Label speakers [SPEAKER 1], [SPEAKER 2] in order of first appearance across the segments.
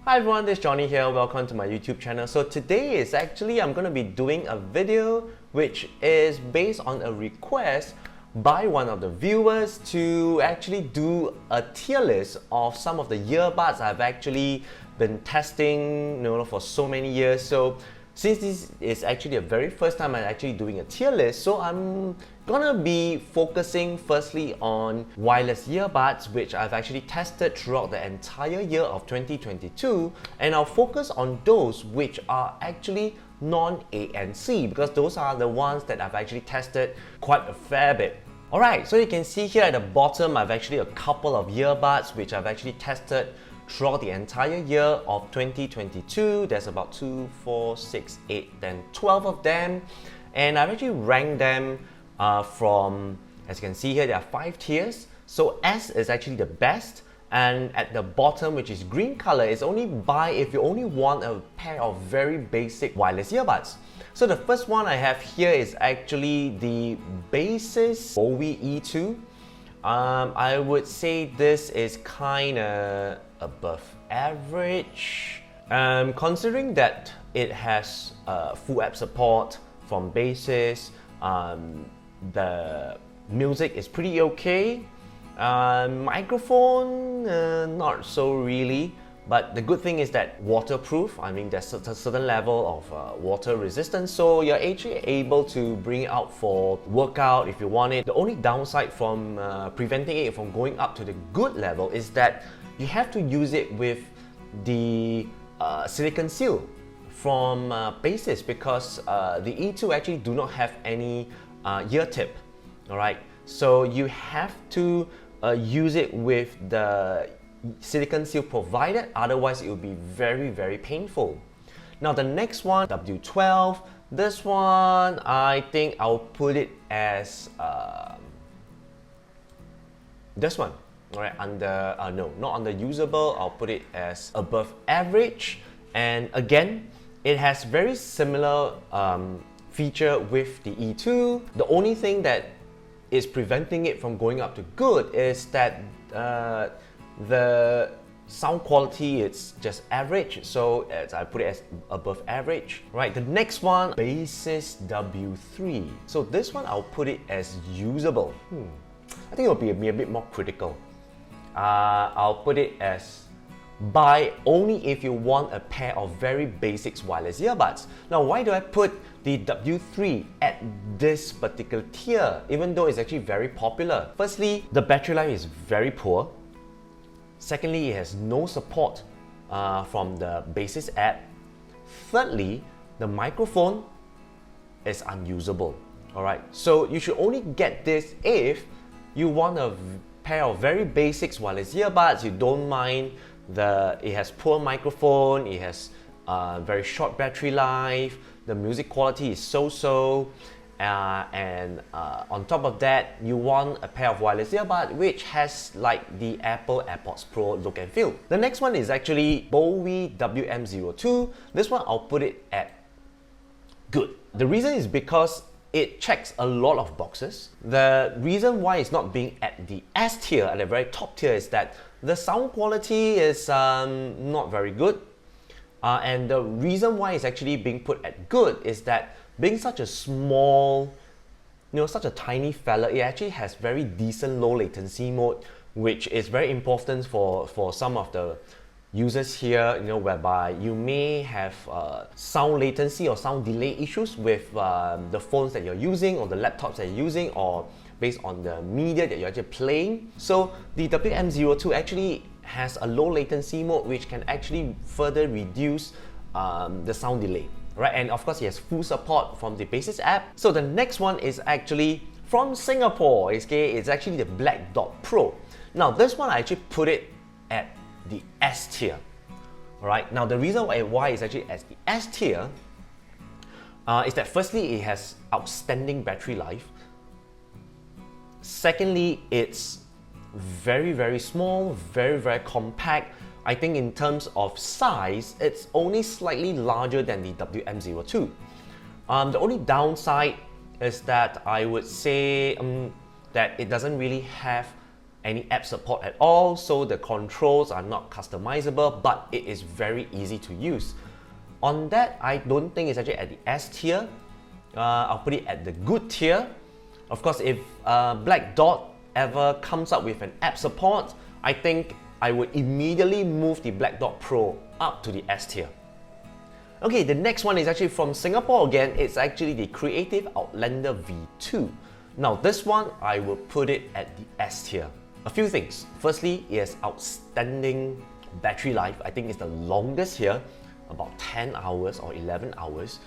[SPEAKER 1] Hi everyone, this is Johnny here. Welcome to my YouTube channel. So today is actually I'm going to be doing a video which is based on a request by one of the viewers to actually do a tier list of some of the earbuds I've actually been testing for so many years. So since this is actually the very first time I'm actually doing a tier list, so I'm gonna be focusing firstly on wireless earbuds, which I've actually tested throughout the entire year of 2022, and I'll focus on those which are actually non-ANC, because those are the ones that I've actually tested quite a fair bit. Alright, so you can see here at the bottom, I've actually a couple of earbuds which I've actually tested throughout the entire year of 2022. There's about 2, 4, 6, 8, then 12 of them, and I've actually ranked them from, as you can see here, there are 5 tiers. So S is actually the best, and at the bottom, which is green color, is only buy if you only want a pair of very basic wireless earbuds. So the first one I have here is actually the Basis Bowie E2. I would say this is kinda above average, considering that it has full app support from Basis. The music is pretty okay. Microphone, not so really. But the good thing is that waterproof. I mean, there's a certain level of water resistance, so you're actually able to bring it out for workout if you want it. The only downside from preventing it from going up to the good level is that you have to use it with the silicone seal from Basis, because the E2 actually do not have any ear tip. Alright, so you have to use it with the silicone seal provided, otherwise it will be very painful. Now the next one, W12, this one I think I'll put it as this one. Alright, under no, not under usable, I'll put it as above average. And again, it has very similar feature with the E2. The only thing that is preventing it from going up to good is that the sound quality is just average, so I put it as above average. Right, the next one, Basis W3. So this one I'll put it as usable. I think it'll be a bit more critical. I'll put it as buy only if you want a pair of very basic wireless earbuds. Now, why do I put the W3 at this particular tier, even though it's actually very popular? Firstly, the battery life is very poor. Secondly, it has no support from the Basis app. Thirdly, the microphone is unusable. Alright, so you should only get this if you want a pair of very basic wireless earbuds. You don't mind it has poor microphone, it has very short battery life, the music quality is so-so, and on top of that, you want a pair of wireless earbuds which has like the Apple AirPods Pro look and feel. The next one is actually Bowie WM02. This one I'll put it at good. The reason is because it checks a lot of boxes. The reason why it's not being at the S tier, at the very top tier, is that the sound quality is not very good. And the reason why it's actually being put at good is that being such a small, such a tiny fella, it actually has very decent low latency mode, which is very important for some of the users here, whereby you may have sound latency or sound delay issues with the phones that you're using or the laptops that you're using, or based on the media that you're actually playing. So the WM02 actually has a low latency mode which can actually further reduce the sound delay. Right, and of course it has full support from the Basis app. So the next one is actually from Singapore. It's actually the Black Dot Pro. Now this one I actually put it at the S tier. Alright, now the reason why it's actually at the S tier is that firstly, it has outstanding battery life. Secondly, it's very small, very compact. I think in terms of size, it's only slightly larger than the WM02. The only downside is that I would say that it doesn't really have any app support at all, so the controls are not customizable, but it is very easy to use. On that, I don't think it's actually at the S tier. I'll put it at the good tier. Of course, if Black Dot ever comes up with an app support, I think I would immediately move the Black Dot Pro up to the S tier. Okay, the next one is actually from Singapore again. It's actually the Creative Outlander V2. Now this one, I will put it at the S tier. A few things. Firstly, it has outstanding battery life. I think it's the longest here, about 10 hours or 11 hours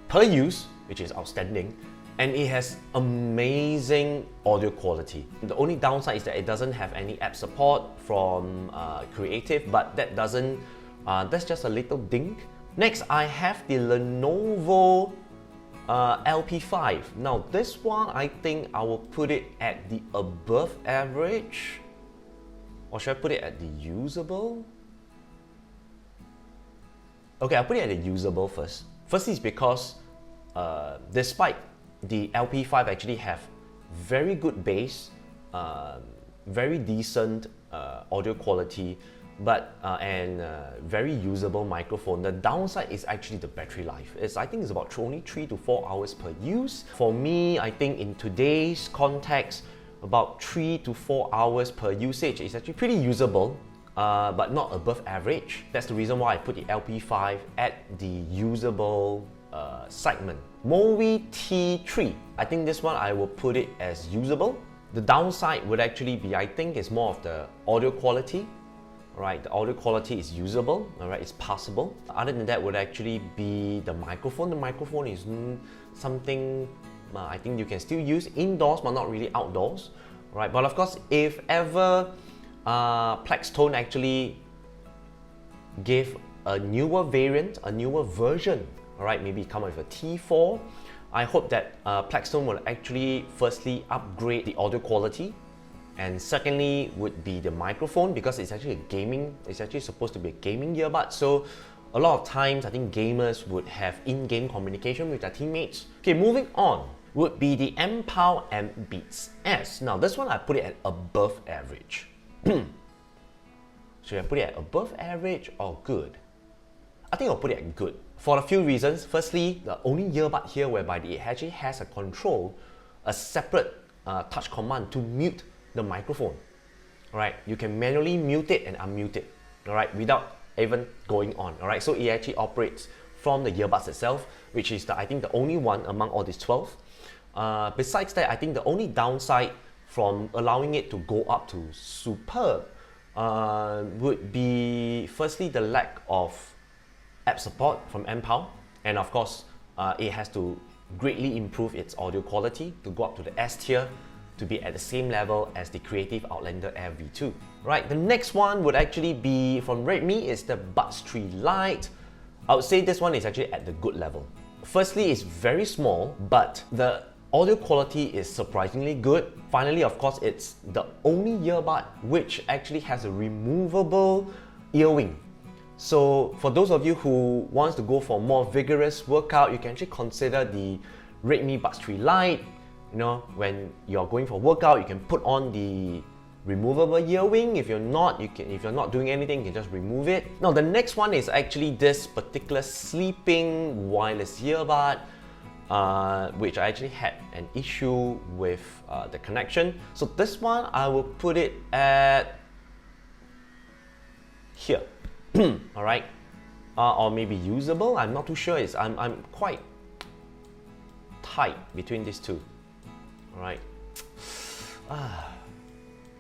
[SPEAKER 1] per use, which is outstanding. And it has amazing audio quality. The only downside is that it doesn't have any app support from Creative, but that doesn't, that's just a little ding. Next, I have the Lenovo LP5. Now this one, I think I will put it at the above average. Or should I put it at the usable? Okay, I'll put it at the usable first. Firstly, it's because despite the LP5 actually have very good bass, very decent audio quality, but and very usable microphone. The downside is actually the battery life. I think it's about only 3 to 4 hours per use. For me, I think in today's context, about 3 to 4 hours per usage is actually pretty usable, but not above average. That's the reason why I put the LP5 at the usable segment. Mowi T3. I think this one I will put it as usable. The downside would actually be, I think, is more of the audio quality. Right, the audio quality is usable, alright, it's passable. Other than that would actually be the microphone. The microphone is something I think you can still use indoors, but not really outdoors. Right, but of course, if ever Plextone actually gave a newer variant, a newer version, alright, maybe come with a T4, I hope that Plextone will actually firstly upgrade the audio quality. And secondly would be the microphone, because it's actually it's actually supposed to be a gaming earbud. So a lot of times I think gamers would have in-game communication with their teammates. Okay, moving on would be the M-Power M Beats S. Now this one I put it at above average. Should I put it at above average or good? I think I'll put it at good for a few reasons. Firstly, the only earbud here whereby it actually has a control, a separate touch command to mute the microphone. Alright, you can manually mute it and unmute it, alright, without even going on. Alright, so it actually operates from the earbuds itself, which is I think the only one among all these 12. Besides that, I think the only downside from allowing it to go up to superb would be firstly the lack of app support from M-Power, and of course it has to greatly improve its audio quality to go up to the S tier, to be at the same level as the Creative Outlander Air V2. Right, the next one would actually be from Redmi, is the Buds 3 Lite. I would say this one is actually at the good level. Firstly, it's very small, but the audio quality is surprisingly good. Finally, of course, it's the only earbud which actually has a removable earwing. So for those of you who wants to go for more vigorous workout, you can actually consider the Redmi Buds 3 Lite. You know, when you're going for workout, you can put on the removable earwing. If you're not doing anything, you can just remove it. Now the next one is actually this particular sleeping wireless earbud, which I actually had an issue with the connection. So this one I will put it at here. All right, or maybe usable. I'm not too sure. I'm quite tight between these two. Alright.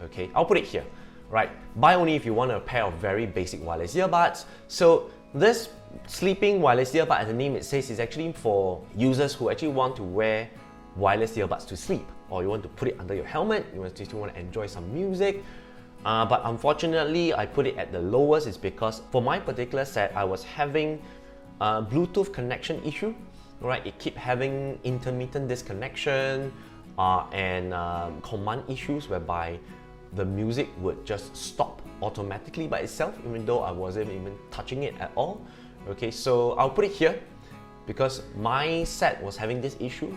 [SPEAKER 1] Okay, I'll put it here. Right, buy only if you want a pair of very basic wireless earbuds. So this sleeping wireless earbud, as the name it says, is actually for users who actually want to wear wireless earbuds to sleep, or you want to put it under your helmet, you want to enjoy some music. But unfortunately, I put it at the lowest is because for my particular set, I was having a Bluetooth connection issue. Right, it kept having intermittent disconnection, and command issues whereby the music would just stop automatically by itself, even though I wasn't even touching it at all. Okay, so I'll put it here because my set was having this issue.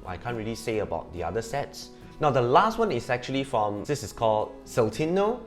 [SPEAKER 1] I can't really say about the other sets. Now the last one is actually from, this is called Siltino,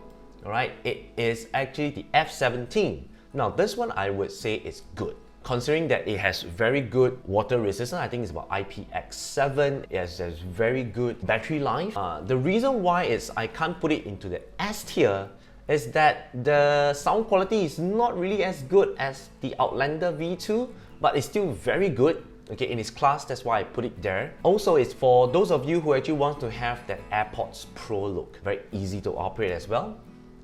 [SPEAKER 1] alright? It is actually the F17. Now this one I would say is good, considering that it has very good water resistance. I think it's about IPX7. It has very good battery life. The reason why I can't put it into the S tier is that the sound quality is not really as good as the Outlander V2, but it's still very good. Okay, in its class, that's why I put it there. Also, it's for those of you who actually want to have that AirPods Pro look. Very easy to operate as well.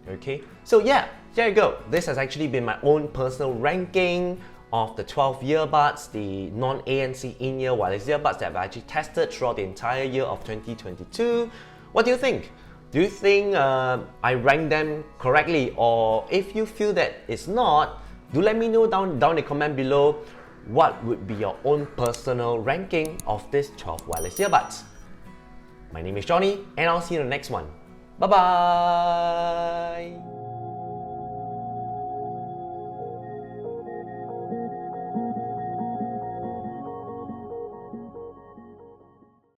[SPEAKER 1] Okay, so yeah, there you go. This has actually been my own personal ranking of the 12 earbuds, the non-ANC in-ear wireless earbuds that I've actually tested throughout the entire year of 2022. What do you think? Do you think I ranked them correctly? Or if you feel that it's not, do let me know down in the comment below what would be your own personal ranking of these 12 wireless earbuds. My name is Johnny, and I'll see you in the next one. Bye bye!